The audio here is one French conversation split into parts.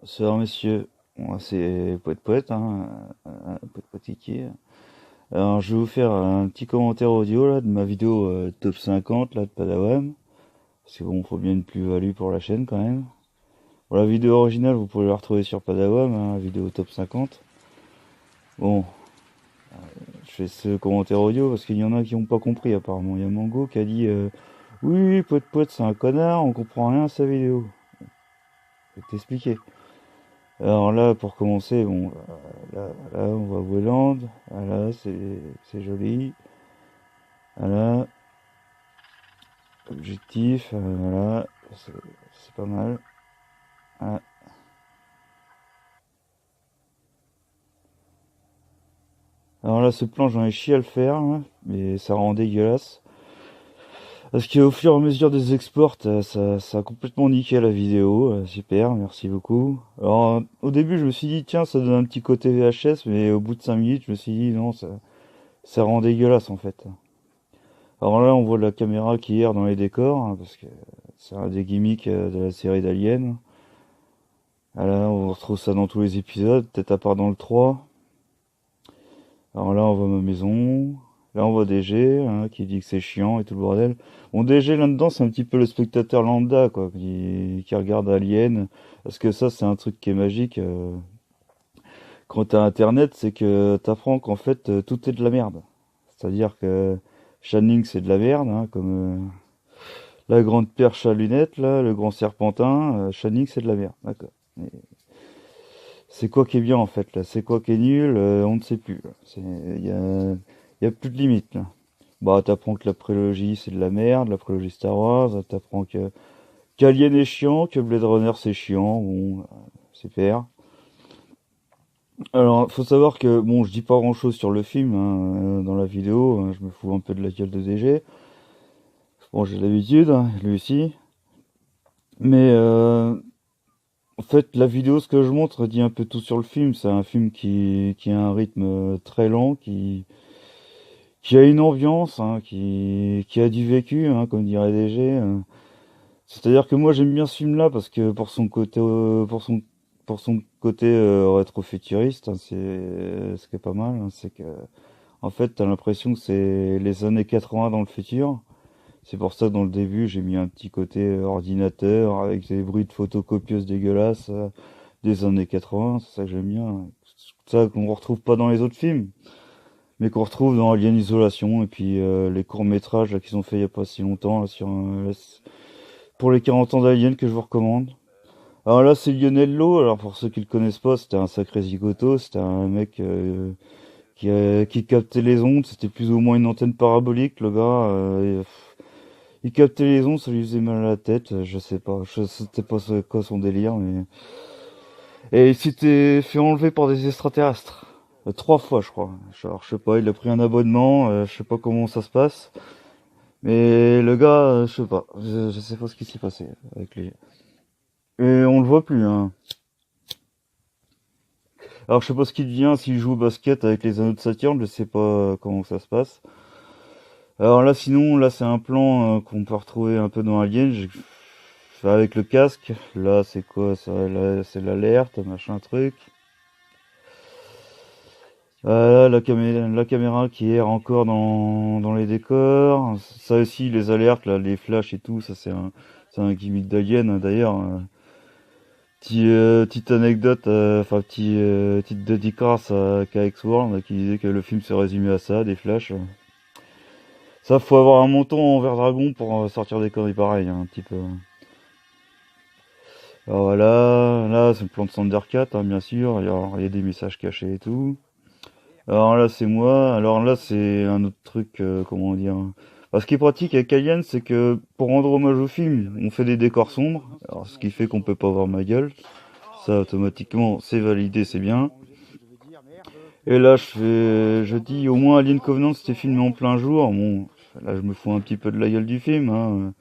Bonsoir messieurs, moi c'est Poète Poète, hein, Poète Poétiquier. Alors je vais vous faire un petit commentaire audio là de ma vidéo top 50 là de Padawan. Parce que bon, faut bien une plus-value pour la chaîne quand même. Bon, la vidéo originale vous pouvez la retrouver sur Padawan, hein, la vidéo top 50. Bon, je fais ce commentaire audio parce qu'il y en a qui n'ont pas compris apparemment. Il y a Mango qui a dit oui, Poète Poète c'est un connard, on comprend rien à sa vidéo. Je vais t'expliquer. Alors là, pour commencer, bon, là, on voit Wayland. Voilà, c'est joli. Voilà, objectif, voilà, c'est pas mal. Voilà. Alors là, ce plan, j'en ai chié à le faire, hein, mais ça rend dégueulasse. Parce qu'au fur et à mesure des exports, ça a complètement niqué la vidéo. Super, merci beaucoup. Alors, au début, je me suis dit, tiens, ça donne un petit côté VHS, mais au bout de 5 minutes, je me suis dit, non, ça rend dégueulasse en fait. Alors là, on voit la caméra qui erre dans les décors, hein, parce que c'est un des gimmicks de la série d'Alien. Là, on retrouve ça dans tous les épisodes, peut-être à part dans le 3. Alors là, on voit ma maison. Là, on voit DG, hein, qui dit que c'est chiant et tout le bordel. Bon, DG, là-dedans, c'est un petit peu le spectateur lambda, quoi, qui regarde Alien. Parce que ça, c'est un truc qui est magique. Quand t'as Internet, c'est que t'apprends qu'en fait, tout est de la merde. C'est-à-dire que Channing, c'est de la merde, hein, comme la grande perche à lunettes, là, le grand serpentin, Channing, c'est de la merde. D'accord. Mais c'est quoi qui est bien, en fait, là? C'est quoi qui est nul? On ne sait plus. Il y a plus de limite, là. Bah, t'apprends que la prélogie, c'est de la merde, la prélogie Star Wars. T'apprends que qu'Alien est chiant, que Blade Runner, c'est chiant. Bon, super. Alors, faut savoir que, bon, je dis pas grand-chose sur le film, hein, dans la vidéo. Je me fous un peu de la gueule de DG. Bon, j'ai l'habitude, hein, lui aussi. Mais en fait, la vidéo, ce que je montre, dit un peu tout sur le film. C'est un film qui a un rythme très lent, qui a une ambiance, hein, qui a du vécu, hein, comme dirait DG. C'est-à-dire que moi, j'aime bien ce film-là parce que pour son côté rétro-futuriste, hein, c'est ce qui est pas mal, hein, c'est que en fait, t'as l'impression que c'est les années 80 dans le futur. C'est pour ça que dans le début, j'ai mis un petit côté ordinateur avec des bruits de photocopieuses dégueulasses des années 80. C'est ça que j'aime bien. C'est ça qu'on retrouve pas dans les autres films, mais qu'on retrouve dans Alien Isolation et puis les courts-métrages là, qu'ils ont fait il y a pas si longtemps là, pour les 40 ans d'Alien que je vous recommande. Alors là, c'est Lionel. Alors pour ceux qui le connaissent pas, c'était un sacré zigoto. C'était un mec qui captait les ondes. C'était plus ou moins une antenne parabolique, le gars. Il captait les ondes, ça lui faisait mal à la tête, je sais pas, c'était pas quoi son délire, mais... Et il s'était fait enlever par des extraterrestres. 3 fois, je crois. Genre, je sais pas, il a pris un abonnement, je sais pas comment ça se passe. Mais le gars, je sais pas, je sais pas ce qui s'est passé avec lui. Et on le voit plus, hein. Alors, je sais pas ce qu'il devient, s'il joue au basket avec les anneaux de Saturne, je sais pas comment ça se passe. Alors là, sinon, là, c'est un plan qu'on peut retrouver un peu dans Alien. Fait avec le casque. Là, c'est quoi ça? Là, c'est l'alerte, machin truc. Là, la caméra qui erre encore dans les décors. Ça aussi, les alertes, là, les flashs et tout, ça c'est un gimmick d'Alien, hein, d'ailleurs. Petite anecdote, enfin petite dédicace à KX World qui disait que le film se résumait à ça, des flashs. Ça, faut avoir un menton en vert dragon pour sortir des conneries pareilles, hein, un petit peu. Alors voilà, là c'est le plan de Sandercat, hein, bien sûr, il y a des messages cachés et tout. Alors là c'est moi, alors là c'est un autre truc, comment dire. Ce qui est pratique avec Alien, c'est que pour rendre hommage au film, on fait des décors sombres, alors ce qui fait qu'on peut pas voir ma gueule. Ça automatiquement c'est validé, c'est bien. Et là je dis au moins Alien Covenant c'était filmé en plein jour. Bon, là je me fous un petit peu de la gueule du film, hein.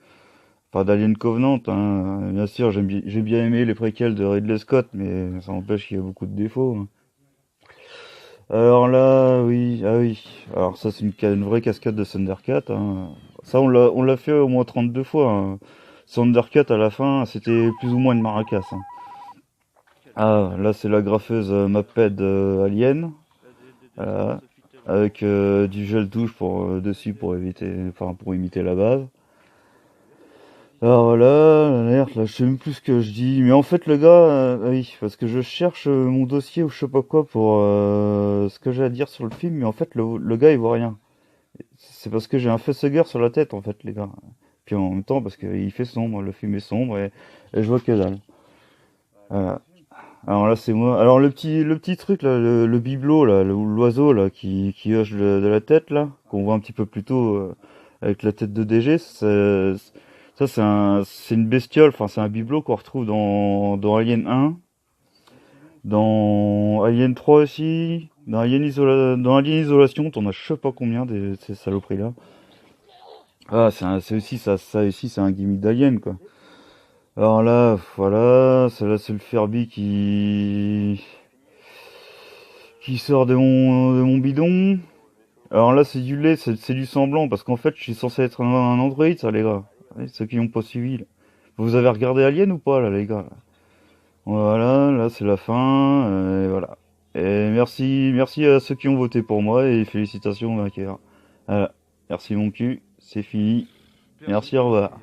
Pas d'Alien Covenant, hein. Bien sûr, j'ai bien aimé les préquels de Ridley Scott, mais ça n'empêche qu'il y a beaucoup de défauts, hein. Alors là, oui, ah oui. Alors ça, c'est une vraie cascade de Thundercat, hein. Ça, on l'a fait au moins 32 fois, hein. Thundercat, à la fin, c'était plus ou moins une maracasse, hein. Ah, là c'est la graffeuse Maped Alien. Voilà. Avec du gel douche pour dessus pour éviter, enfin pour imiter la bave. Alors voilà, l'alerte, là je sais même plus ce que je dis. Mais en fait le gars, oui, parce que je cherche mon dossier ou je sais pas quoi pour ce que j'ai à dire sur le film, mais en fait le gars il voit rien. C'est parce que j'ai un facehugger sur la tête en fait les gars. Puis en même temps parce qu'il fait sombre, le film est sombre et je vois que dalle. Voilà. Alors là c'est moi. Alors le petit truc là, le bibelot là, l'oiseau là qui hoche de la tête là, qu'on voit un petit peu plus tôt avec la tête de DG, ça c'est une bestiole, enfin c'est un bibelot qu'on retrouve dans Alien 1, dans Alien 3 aussi, dans Alien Isolation, t'en as je sais pas combien de ces saloperies là. Ah c'est aussi ça aussi c'est un gimmick d'Alien quoi. Alors là, voilà, celle-là c'est le Furby qui sort de mon bidon. Alors là, c'est du lait, c'est du semblant, parce qu'en fait, je suis censé être un androïde, ça, les gars. Ouais, ceux qui n'ont pas suivi. Là. Vous avez regardé Alien ou pas, là, les gars? Voilà, là, c'est la fin, et voilà. Et merci à ceux qui ont voté pour moi, et félicitations au vainqueur. Voilà. Merci mon cul, c'est fini. Merci, au revoir.